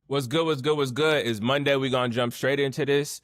What's good, what's good, what's good is Monday. We're going to jump straight into this.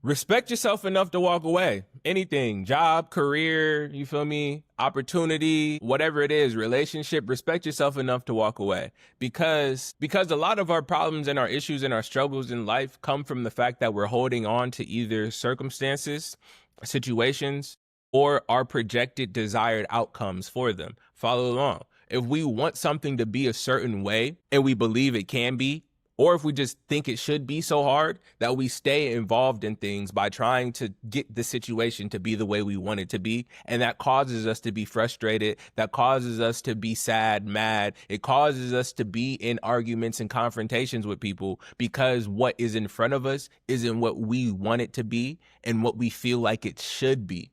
Respect yourself enough to walk away. Anything, job, career, you feel me? Opportunity, whatever it is, relationship, respect yourself enough to walk away. Because a lot of our problems and our issues and our struggles in life come from the fact that we're holding on to either circumstances, situations, or our projected desired outcomes for them. Follow along. If we want something to be a certain way and we believe it can be, or if we just think it should be so hard that we stay involved in things by trying to get the situation to be the way we want it to be. And that causes us to be frustrated. That causes us to be sad, mad. It causes us to be in arguments and confrontations with people because what is in front of us isn't what we want it to be and what we feel like it should be.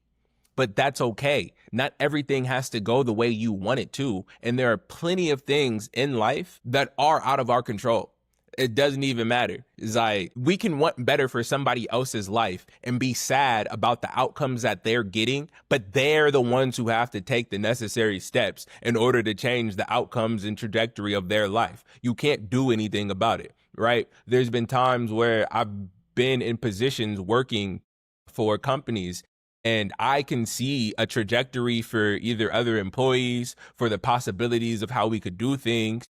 But that's okay. Not everything has to go the way you want it to. And there are plenty of things in life that are out of our control. It doesn't even matter. It's like we can want better for somebody else's life and be sad about the outcomes that they're getting, but they're the ones who have to take the necessary steps in order to change the outcomes and trajectory of their life. You can't do anything about it, right? There's been times where I've been in positions working for companies and I can see a trajectory for either other employees, for the possibilities of how we could do things.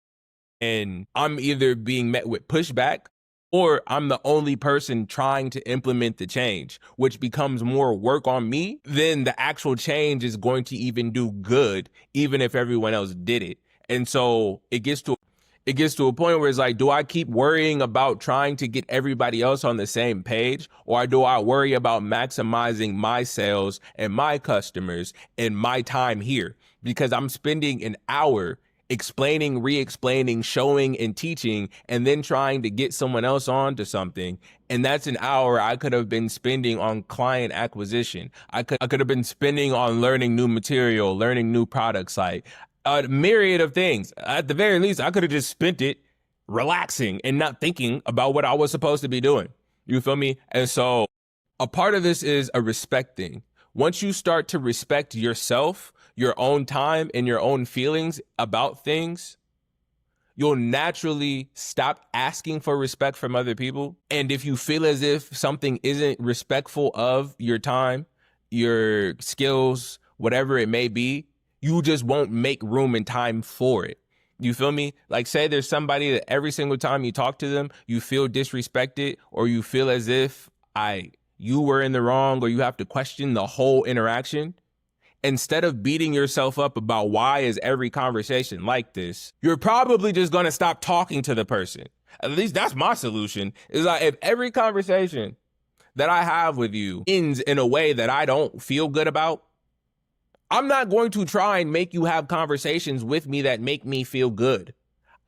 And I'm either being met with pushback or I'm the only person trying to implement the change, which becomes more work on me than the actual change is going to even do good, even if everyone else did it. And so it gets to a point where it's like, do I keep worrying about trying to get everybody else on the same page? Or do I worry about maximizing my sales and my customers and my time here? Because I'm spending an hour explaining, re-explaining, showing, and teaching, and then trying to get someone else on to something. And that's an hour I could have been spending on client acquisition. I could have been spending on learning new material, learning new products, like a myriad of things. At the very least, I could have just spent it relaxing and not thinking about what I was supposed to be doing. You feel me? And so a part of this is a respect thing. Once you start to respect yourself, your own time, and your own feelings about things, you'll naturally stop asking for respect from other people. And if you feel as if something isn't respectful of your time, your skills, whatever it may be, you just won't make room and time for it. You feel me? Like, say there's somebody that every single time you talk to them, you feel disrespected or you feel as if you were in the wrong or you have to question the whole interaction. Instead of beating yourself up about why is every conversation like this, you're probably just going to stop talking to the person. At least that's my solution. Is like, if every conversation that I have with you ends in a way that I don't feel good about, I'm not going to try and make you have conversations with me that make me feel good.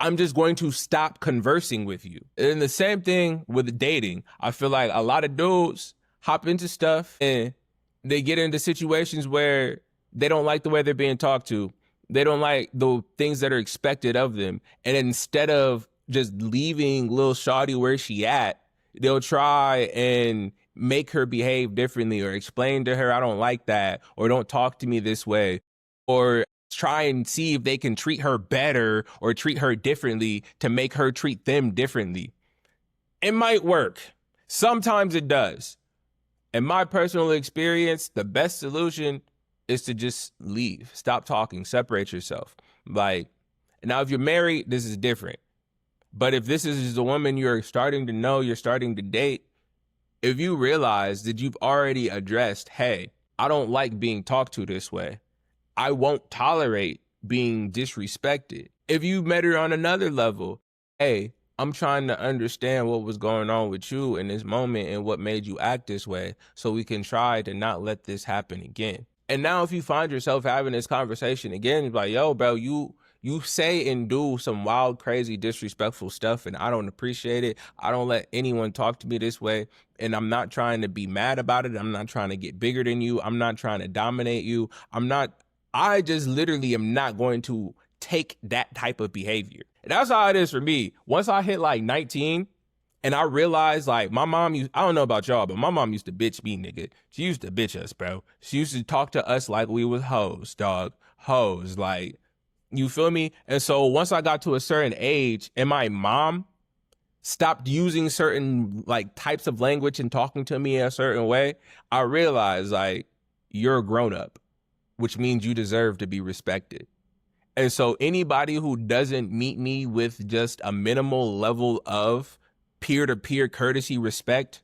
I'm just going to stop conversing with you. And the same thing with dating. I feel like a lot of dudes hop into stuff and they get into situations where they don't like the way they're being talked to. They don't like the things that are expected of them. And instead of just leaving little shawty where she at, they'll try and make her behave differently or explain to her, I don't like that, or don't talk to me this way, or try and see if they can treat her better or treat her differently to make her treat them differently. It might work. Sometimes it does. In my personal experience, the best solution is to just leave, stop talking, separate yourself. Like, now if you're married, this is different. But if this is the woman you're starting to know, you're starting to date, if you realize that you've already addressed, hey, I don't like being talked to this way, I won't tolerate being disrespected. If you met her on another level, hey, I'm trying to understand what was going on with you in this moment and what made you act this way so we can try to not let this happen again. And now if you find yourself having this conversation again, it's like, yo, bro, you say and do some wild, crazy, disrespectful stuff, and I don't appreciate it. I don't let anyone talk to me this way, and I'm not trying to be mad about it. I'm not trying to get bigger than you. I'm not trying to dominate you. I just literally am not going to take that type of behavior. And that's how it is for me. Once I hit like 19 and I realized, like, I don't know about y'all, but my mom used to bitch me, nigga. She used to bitch us, bro. She used to talk to us like we was hoes, dog. Hoes, like, you feel me? And so once I got to a certain age and my mom stopped using certain like types of language and talking to me a certain way, I realized like you're a grown up, which means you deserve to be respected. And so anybody who doesn't meet me with just a minimal level of peer-to-peer courtesy respect,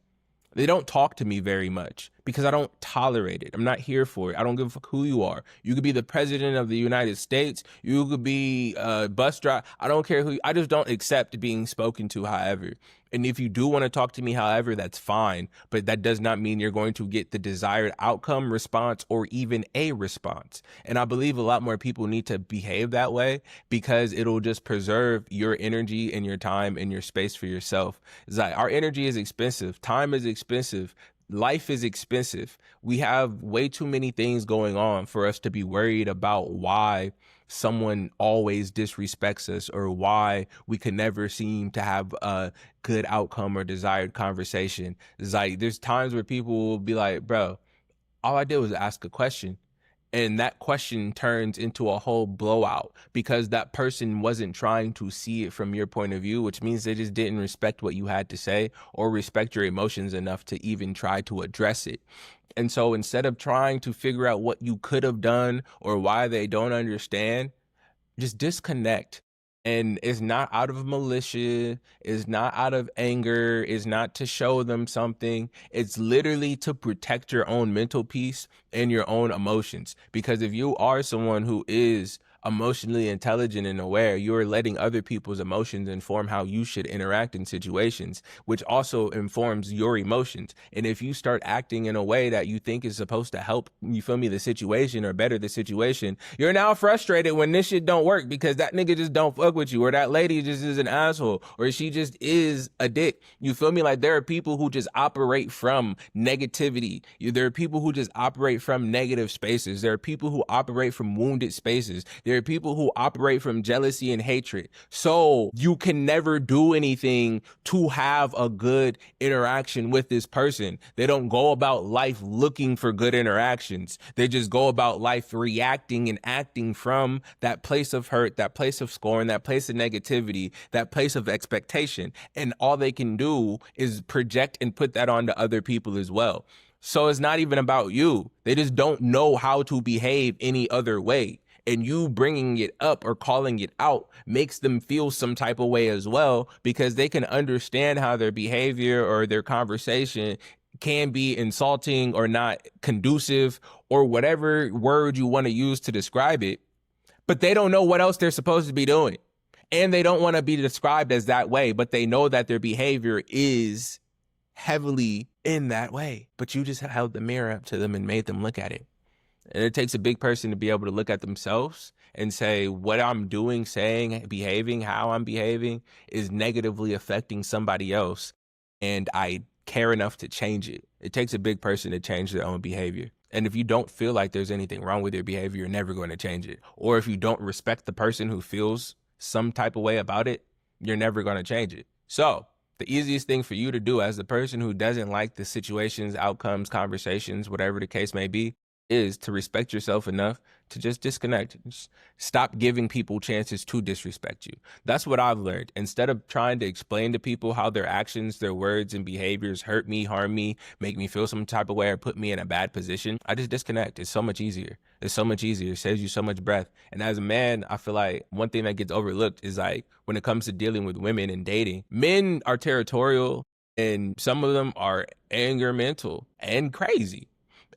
they don't talk to me very much because I don't tolerate it. I'm not here for it. I don't give a fuck who you are. You could be the president of the United States. You could be a bus driver. I don't care I just don't accept being spoken to, however. And if you do want to talk to me, however, that's fine. But that does not mean you're going to get the desired outcome, response, or even a response. And I believe a lot more people need to behave that way because it'll just preserve your energy and your time and your space for yourself. It's like our energy is expensive. Time is expensive. Life is expensive. We have way too many things going on for us to be worried about why someone always disrespects us or why we can never seem to have a good outcome or desired conversation. It's like there's times where people will be like, bro, all I did was ask a question. And that question turns into a whole blowout because that person wasn't trying to see it from your point of view, which means they just didn't respect what you had to say or respect your emotions enough to even try to address it. And so instead of trying to figure out what you could have done or why they don't understand, just disconnect. And it's not out of militia, it's not out of anger, it's not to show them something. It's literally to protect your own mental peace and your own emotions. Because if you are someone who is emotionally intelligent and aware, you're letting other people's emotions inform how you should interact in situations, which also informs your emotions. And if you start acting in a way that you think is supposed to help, you feel me, the situation or better the situation, you're now frustrated when this shit don't work because that nigga just don't fuck with you, or that lady just is an asshole, or she just is a dick. You feel me? Like there are people who just operate from negativity. There are people who just operate from negative spaces. There are people who operate from wounded spaces. There are people who operate from jealousy and hatred. So you can never do anything to have a good interaction with this person. They don't go about life looking for good interactions. They just go about life reacting and acting from that place of hurt, that place of scorn, that place of negativity, that place of expectation. And all they can do is project and put that onto other people as well. So it's not even about you. They just don't know how to behave any other way. And you bringing it up or calling it out makes them feel some type of way as well, because they can understand how their behavior or their conversation can be insulting or not conducive or whatever word you want to use to describe it, but they don't know what else they're supposed to be doing. And they don't want to be described as that way, but they know that their behavior is heavily in that way. But you just held the mirror up to them and made them look at it. And it takes a big person to be able to look at themselves and say, what I'm doing, saying, behaving, how I'm behaving is negatively affecting somebody else. And I care enough to change it. It takes a big person to change their own behavior. And if you don't feel like there's anything wrong with your behavior, you're never going to change it. Or if you don't respect the person who feels some type of way about it, you're never going to change it. So the easiest thing for you to do as the person who doesn't like the situations, outcomes, conversations, whatever the case may be, is to respect yourself enough to just disconnect. Just stop giving people chances to disrespect you. That's what I've learned. Instead of trying to explain to people how their actions, their words and behaviors hurt me, harm me, make me feel some type of way or put me in a bad position, I just disconnect. It's so much easier. It's so much easier. It saves you so much breath. And as a man, I feel like one thing that gets overlooked is like when it comes to dealing with women and dating, men are territorial and some of them are anger mental and crazy.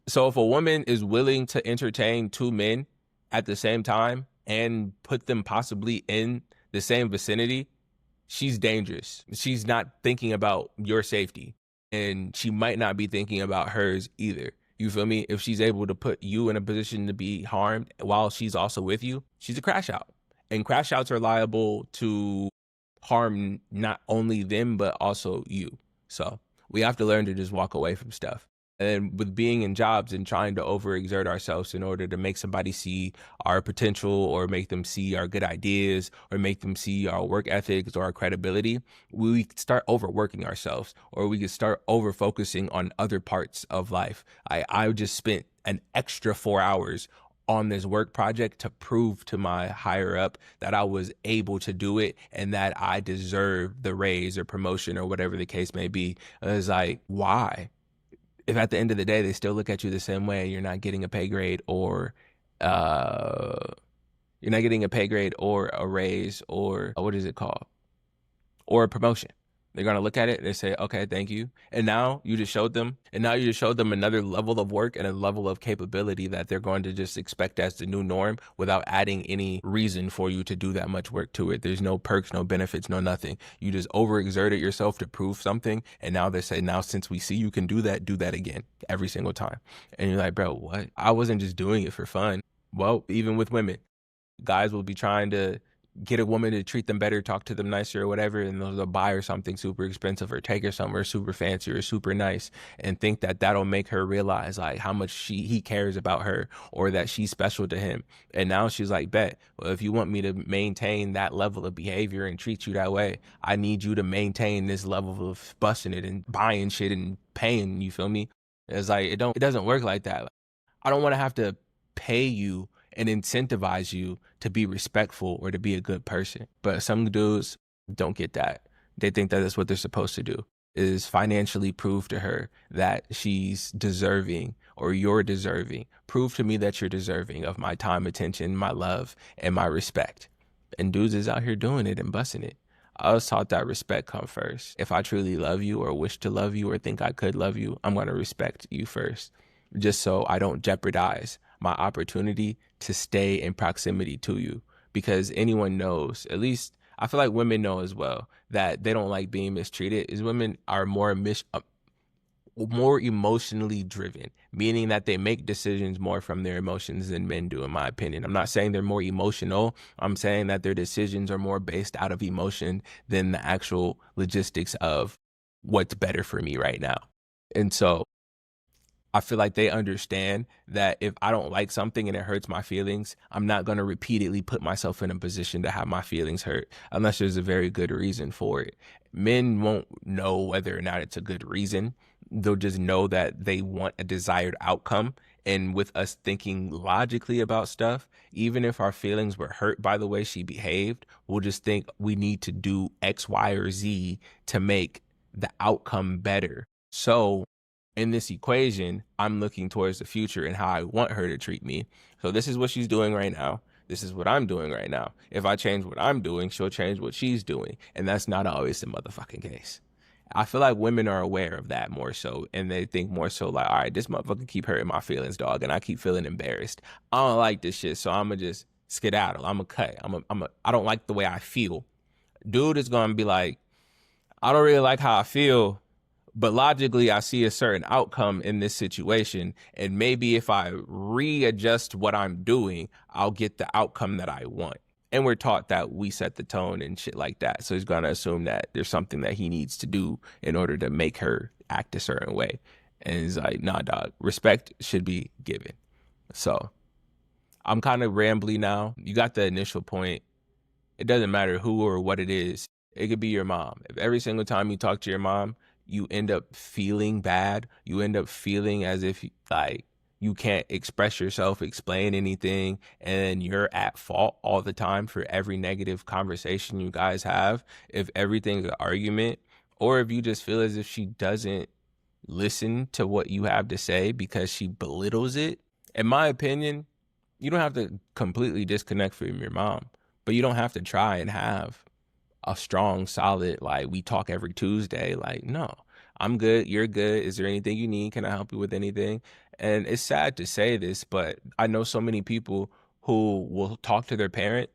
So if a woman is willing to entertain two men at the same time and put them possibly in the same vicinity, she's dangerous. She's not thinking about your safety, and she might not be thinking about hers either. You feel me? If she's able to put you in a position to be harmed while she's also with you, she's a crash out. And crash outs are liable to harm not only them, but also you. So we have to learn to just walk away from stuff. And with being in jobs and trying to overexert ourselves in order to make somebody see our potential or make them see our good ideas or make them see our work ethics or our credibility, we start overworking ourselves, or we could start over focusing on other parts of life. I just spent an extra 4 hours on this work project to prove to my higher up that I was able to do it and that I deserve the raise or promotion or whatever the case may be. It's like, why? If at the end of the day they still look at you the same way, you're not getting a pay grade or uh you're not getting a pay grade or a raise or what is it called? Or a promotion. They're gonna look at it and they say, okay, thank you. And now you just showed them, another level of work and a level of capability that they're going to just expect as the new norm without adding any reason for you to do that much work to it. There's no perks, no benefits, no nothing. You just overexerted yourself to prove something. And now they say, now since we see you can do that again every single time. And you're like, bro, what? I wasn't just doing it for fun. Well, even with women, guys will be trying to get a woman to treat them better, talk to them nicer or whatever, and they'll buy her something super expensive or take her somewhere super fancy or super nice and think that that'll make her realize like how much he cares about her or that she's special to him. And now she's like, bet, well, if you want me to maintain that level of behavior and treat you that way, I need you to maintain this level of busting it and buying shit and paying, you feel me? It's like, it doesn't work like that. I don't want to have to pay you and incentivize you to be respectful or to be a good person. But some dudes don't get that. They think that that's what they're supposed to do, is financially prove to her that she's deserving or you're deserving. Prove to me that you're deserving of my time, attention, my love, and my respect. And dudes is out here doing it and busting it. I was taught that respect come first. If I truly love you or wish to love you or think I could love you, I'm going to respect you first, just so I don't jeopardize my opportunity to stay in proximity to you. Because anyone knows, at least I feel like women know as well, that they don't like being mistreated. Is women are more emotionally driven, meaning that they make decisions more from their emotions than men do, in my opinion. I'm not saying they're more emotional. I'm saying that their decisions are more based out of emotion than the actual logistics of what's better for me right now. And so I feel like they understand that if I don't like something and it hurts my feelings, I'm not going to repeatedly put myself in a position to have my feelings hurt unless there's a very good reason for it. Men won't know whether or not it's a good reason. They'll just know that they want a desired outcome. And with us thinking logically about stuff, even if our feelings were hurt by the way she behaved, we'll just think we need to do X, Y, or Z to make the outcome better. So in this equation, I'm looking towards the future and how I want her to treat me. So this is what she's doing right now. This is what I'm doing right now. If I change what I'm doing, she'll change what she's doing. And that's not always the motherfucking case. I feel like women are aware of that more so. And they think more so like, all right, this motherfucker keep hurting my feelings, dog. And I keep feeling embarrassed. I don't like this shit. So I'm going to just skedaddle. I'm going to cut. I don't like the way I feel. Dude is going to be like, I don't really like how I feel, but logically, I see a certain outcome in this situation. And maybe if I readjust what I'm doing, I'll get the outcome that I want. And we're taught that we set the tone and shit like that. So he's going to assume that there's something that he needs to do in order to make her act a certain way. And he's like, nah, dog, respect should be given. So I'm kind of rambly now. You got the initial point. It doesn't matter who or what it is. It could be your mom. If every single time you talk to your mom, you end up feeling bad, you end up feeling as if like you can't express yourself, explain anything, and you're at fault all the time for every negative conversation you guys have, if everything's an argument, or if you just feel as if she doesn't listen to what you have to say because she belittles it, in my opinion, you don't have to completely disconnect from your mom, but you don't have to try and have a strong, solid, like we talk every Tuesday. Like, no, I'm good. You're good. Is there anything you need? Can I help you with anything? And it's sad to say this, but I know so many people who will talk to their parent,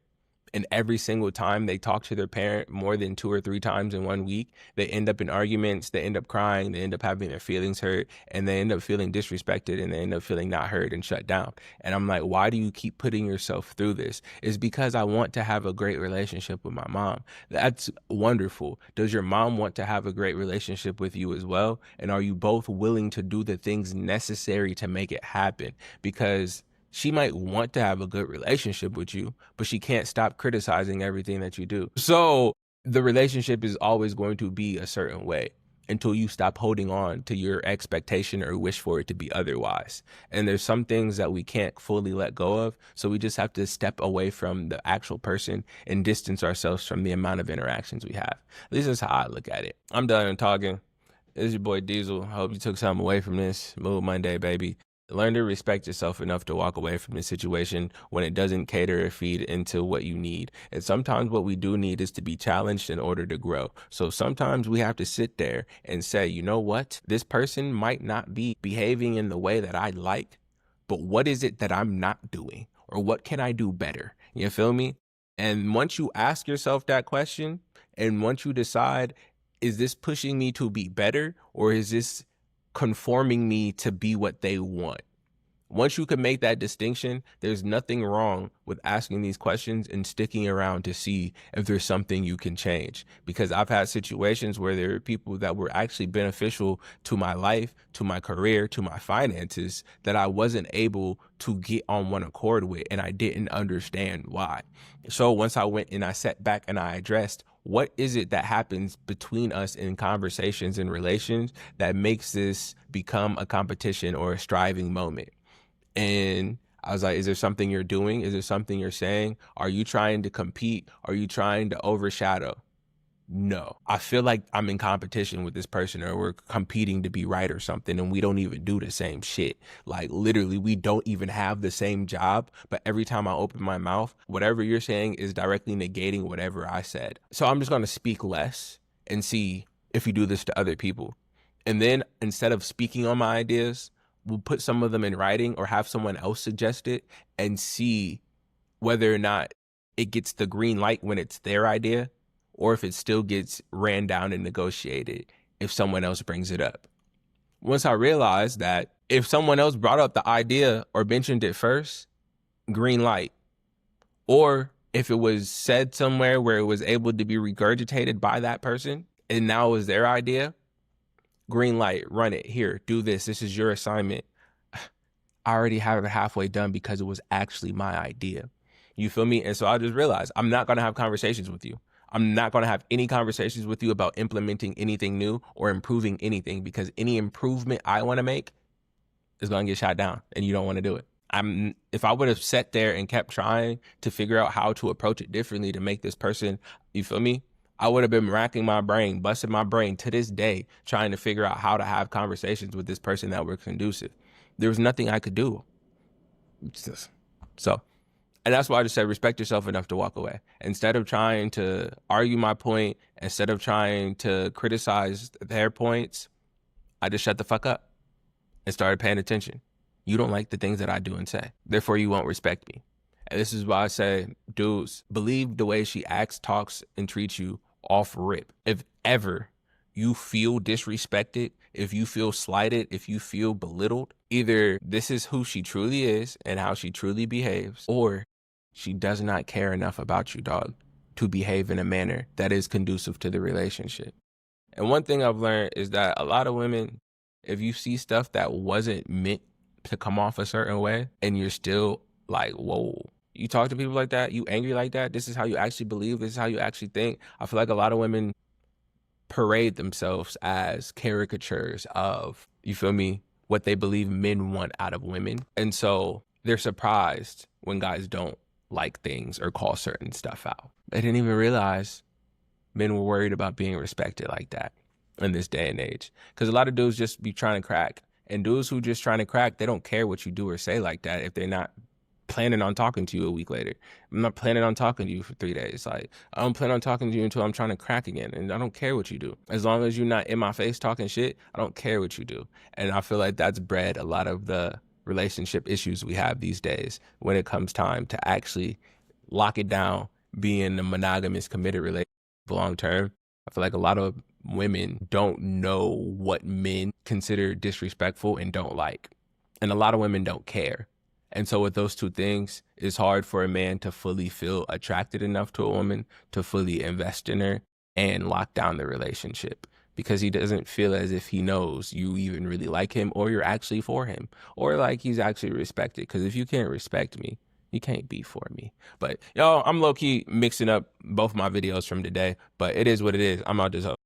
and every single time they talk to their parent more than 2 or 3 times in 1 week, they end up in arguments, they end up crying, they end up having their feelings hurt, and they end up feeling disrespected, and they end up feeling not heard and shut down. And I'm like, why do you keep putting yourself through this? It's because I want to have a great relationship with my mom. That's wonderful. Does your mom want to have a great relationship with you as well? And are you both willing to do the things necessary to make it happen? Because she might want to have a good relationship with you, but she can't stop criticizing everything that you do. So the relationship is always going to be a certain way. until you stop holding on to your expectation or wish for it to be otherwise. And there's some things that we can't fully let go of. So we just have to step away from the actual person and distance ourselves from the amount of interactions we have. At least that's how I look at it. I'm done talking. This is your boy Diesel. I hope you took something away from this. Move Monday, baby. Learn to respect yourself enough to walk away from the situation when it doesn't cater or feed into what you need. And sometimes what we do need is to be challenged in order to grow. So sometimes we have to sit there and say, you know what? This person might not be behaving in the way that I like, but what is it that I'm not doing? Or what can I do better? You feel me? And once you ask yourself that question, and once you decide, is this pushing me to be better, or is this conforming me to be what they want? Once you can make that distinction, there's nothing wrong with asking these questions and sticking around to see if there's something you can change. Because I've had situations where there are people that were actually beneficial to my life, to my career, to my finances, that I wasn't able to get on one accord with, and I didn't understand why. So once I went and I sat back and I addressed, what is it that happens between us in conversations and relations that makes this become a competition or a striving moment? And I was like, is there something you're doing? Is there something you're saying? Are you trying to compete? Are you trying to overshadow? No, I feel like I'm in competition with this person, or we're competing to be right or something, and we don't even do the same shit. Like literally, we don't even have the same job, but every time I open my mouth, whatever you're saying is directly negating whatever I said. So I'm just going to speak less and see if you do this to other people. And then instead of speaking on my ideas, we'll put some of them in writing or have someone else suggest it and see whether or not it gets the green light when it's their idea, or if it still gets ran down and negotiated if someone else brings it up. Once I realized that if someone else brought up the idea or mentioned it first, green light. Or if it was said somewhere where it was able to be regurgitated by that person and now it was their idea, green light, run it. Here, do this. This is your assignment. I already have it halfway done because it was actually my idea. You feel me? And so I just realized I'm not going to have conversations with you. I'm not going to have any conversations with you about implementing anything new or improving anything, because any improvement I want to make is going to get shot down and you don't want to do it. If I would have sat there and kept trying to figure out how to approach it differently to make this person, you feel me? I would have been racking my brain, busting my brain to this day, trying to figure out how to have conversations with this person that were conducive. There was nothing I could do. So, and that's why I just said, respect yourself enough to walk away. Instead of trying to argue my point, instead of trying to criticize their points, I just shut the fuck up and started paying attention. You don't like the things that I do and say, therefore you won't respect me. And this is why I say, dudes, believe the way she acts, talks, and treats you off rip. If ever you feel disrespected, if you feel slighted, if you feel belittled, either this is who she truly is and how she truly behaves, or she does not care enough about you, dog, to behave in a manner that is conducive to the relationship. And one thing I've learned is that a lot of women, if you see stuff that wasn't meant to come off a certain way and you're still like, whoa, you talk to people like that, you angry like that, this is how you actually believe, this is how you actually think. I feel like a lot of women parade themselves as caricatures of, you feel me, what they believe men want out of women. And so they're surprised when guys don't like things or call certain stuff out. They didn't even realize men were worried about being respected like that in this day and age. Because a lot of dudes just be trying to crack. And dudes who just trying to crack, they don't care what you do or say like that if they're not planning on talking to you a week later. I'm not planning on talking to you for 3 days. Like, I don't plan on talking to you until I'm trying to crack again. And I don't care what you do. As long as you're not in my face talking shit, I don't care what you do. And I feel like that's bred a lot of the relationship issues we have these days when it comes time to actually lock it down, be in a monogamous, committed relationship long term. I feel like a lot of women don't know what men consider disrespectful and don't like. And a lot of women don't care. And so with those two things, it's hard for a man to fully feel attracted enough to a woman to fully invest in her and lock down the relationship, because he doesn't feel as if he knows you even really like him, or you're actually for him, or like he's actually respected. Because if you can't respect me, you can't be for me. But y'all, I'm low-key mixing up both my videos from today, but it is what it is. I'm out this hoe.